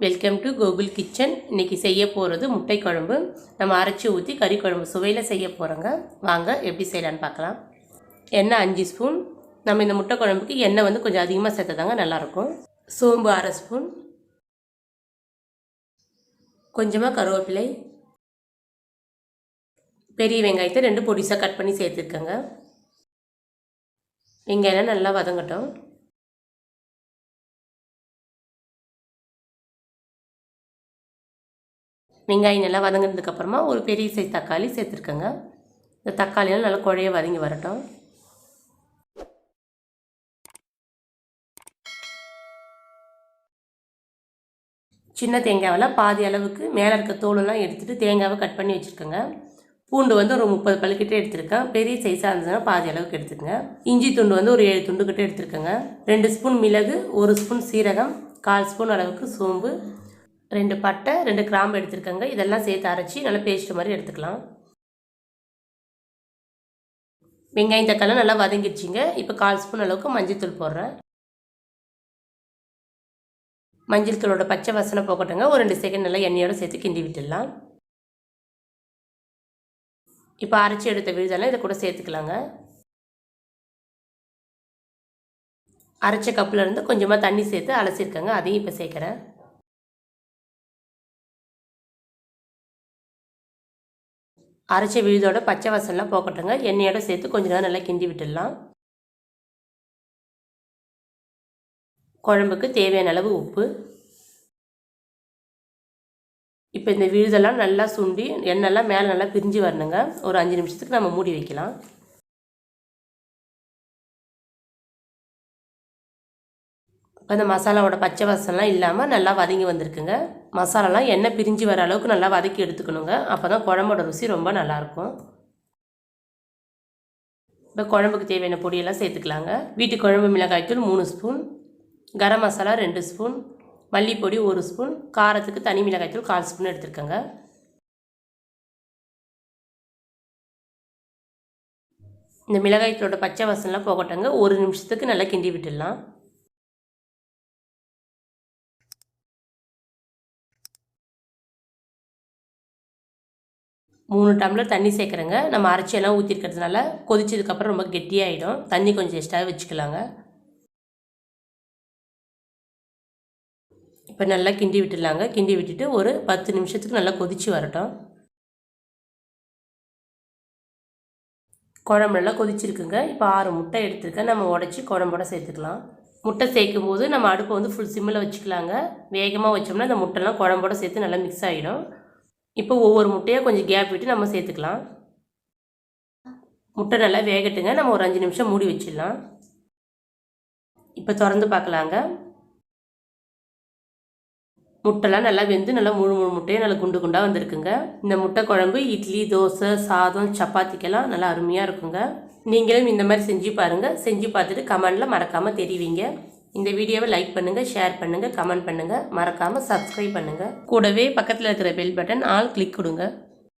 Welcome to Gokul kitchen. இன்றைக்கி செய்ய போகிறது முட்டை குழம்பு. நம்ம அரைச்சி ஊற்றி கறி குழம்பு சுவையில் செய்ய போகிறோங்க. வாங்க எப்படி செய்யலான்னு பார்க்கலாம். எண்ணெய் 5 ஸ்பூன். நம்ம இந்த முட்டை குழம்புக்கு எண்ணெய் வந்து கொஞ்சம் அதிகமாக சேர்த்ததாங்க நல்லாயிருக்கும். சோம்பு 1/2 ஸ்பூன், கொஞ்சமாக கருவேப்பிலை, பெரிய வெங்காயத்தை 2 பொடிசாக கட் பண்ணி சேர்த்துருக்கேங்க. வெங்காயம் நல்லா வதங்கட்டும். வெங்காயம் நல்லா வதங்கினதுக்கப்புறமா ஒரு பெரிய சைஸ் தக்காளி சேர்த்துருக்கேங்க. இந்த தக்காளியெல்லாம் நல்லா குழைய வதங்கி வரட்டும். சின்ன தேங்காவெல்லாம் பாதி அளவுக்கு மேலே இருக்க தோலெல்லாம் எடுத்துகிட்டு தேங்காவை கட் பண்ணி வச்சுருக்கேங்க. பூண்டு வந்து ஒரு 30 பல்கிட்டே எடுத்துருக்கேன். பெரிய சைஸாக இருந்ததுன்னா பாதி அளவுக்கு எடுத்துக்கங்க. இஞ்சி துண்டு வந்து ஒரு 7 துண்டு கிட்டே எடுத்துருக்கேங்க. 2 ஸ்பூன் மிளகு, 1 ஸ்பூன் சீரகம், 1/4 ஸ்பூன் அளவுக்கு சோம்பு, 2 பட்டை, 2 கிராம்பு எடுத்துருக்கேங்க. இதெல்லாம் சேர்த்து அரைச்சி நல்லா பேஸ்ட் மாதிரி எடுத்துக்கலாம். வெங்காயம் தக்காளி நல்லா வதங்கிடுச்சிங்க. இப்போ 1/4 ஸ்பூன் அளவுக்கு மஞ்சள் தூள் போடுறேன். மஞ்சள் தூளோட பச்சை வாசனை போகட்டுங்க. ஒரு 2 செகண்ட் நல்லா எண்ணெயோடு சேர்த்து கிண்டி விட்டுடலாம். இப்போ அரைச்சி எடுத்த விழுதெல்லாம் இதை கூட சேர்த்துக்கலாங்க. அரைச்ச கப்பில் இருந்து கொஞ்சமாக தண்ணி சேர்த்து அலசிருக்கேங்க. அதையும் இப்போ சேர்க்குறேன். அரைச்ச விழுதோட பச்சை வாசனைலாம் போக்கட்டுங்க. எண்ணெயோட சேர்த்து கொஞ்ச நேரம் நல்லா கிண்டி விட்டுடலாம். குழம்புக்கு தேவையான அளவு உப்பு. இப்போ இந்த விழுதெல்லாம் நல்லா சுண்டி எண்ணெய்லாம் மேலே நல்லா பிரிஞ்சு வரணுங்க. ஒரு 5 நிமிஷத்துக்கு நம்ம மூடி வைக்கலாம். இப்போ இந்த மசாலாவோட பச்சை வாசனைலாம் இல்லாமல் நல்லா வதங்கி வந்திருக்குங்க. மசாலாலாம் எண்ணெய் பிரிஞ்சு வர அளவுக்கு நல்லா வதக்கி எடுத்துக்கணுங்க. அப்போ தான் குழம்போட ருசி ரொம்ப நல்லாயிருக்கும். இப்போ குழம்புக்கு தேவையான பொடியெல்லாம் சேர்த்துக்கலாங்க. வீட்டு குழம்பு மிளகாய்த்தூள் 3 spoon, garam masala 2 spoon, மல்லிப்பொடி 1 spoon, காரத்துக்கு தனி மிளகாய்த்தூள் 1/4 ஸ்பூன் எடுத்துருக்கேங்க. இந்த மிளகாய்த்தூளோட பச்சை வாசனைலாம் போகட்டங்க. 1 நிமிஷத்துக்கு நல்லா கிண்டி விட்டுடலாம். மூணு டம்ளர் தண்ணி சேர்க்குறேங்க. நம்ம அரைச்சியெல்லாம் ஊற்றிருக்கிறதுனால கொதிச்சதுக்கப்புறம் ரொம்ப கெட்டியாகிடும். தண்ணி கொஞ்சம் எக்ஸ்ட்ராவே வச்சுக்கலாங்க. இப்போ நல்லா கிண்டி விட்டுடலாங்க. கிண்டி விட்டுட்டு ஒரு 10 நிமிஷத்துக்கு நல்லா கொதித்து வரட்டும். குழம்பு நல்லா கொதிச்சிருக்குங்க. இப்போ 6 முட்டை எடுத்துருக்கேன். நம்ம உடச்சி குழம்போட சேர்த்துக்கலாம். முட்டை சேர்க்கும் போது நம்ம அடுப்பை வந்து ஃபுல் சிம்மில் வச்சுக்கலாங்க. வேகமாக வச்சோம்னா அந்த முட்டைலாம் குழம்போட சேர்த்து நல்லா மிக்ஸ் ஆகிடும். இப்போ ஒவ்வொரு முட்டையாக கொஞ்சம் கேப் விட்டு நம்ம சேர்த்துக்கலாம். முட்டை நல்லா வேகட்டுங்க. நம்ம ஒரு 5 நிமிஷம் மூடி வச்சிடலாம். இப்போ திறந்து பார்க்கலாங்க. முட்டைலாம் நல்லா வெந்து நல்லா முழு முட்டையும் நல்லா குண்டு குண்டாக வந்திருக்குங்க. இந்த முட்டை குழம்பு இட்லி, தோசை, சாதம், சப்பாத்திக்கெல்லாம் நல்லா அருமையாக இருக்குங்க. நீங்களும் இந்த மாதிரி செஞ்சு பாருங்கள். செஞ்சு பார்த்துட்டு கமெண்டில் மறக்காமல் தெரிவிங்க. இந்த வீடியோவை லைக் பண்ணுங்கள், ஷேர் பண்ணுங்கள், கமெண்ட் பண்ணுங்கள். மறக்காமல் சப்ஸ்கிரைப் பண்ணுங்கள். கூடவே பக்கத்தில் இருக்கிற பெல் பட்டன் ஆல் கிளிக் கொடுங்க.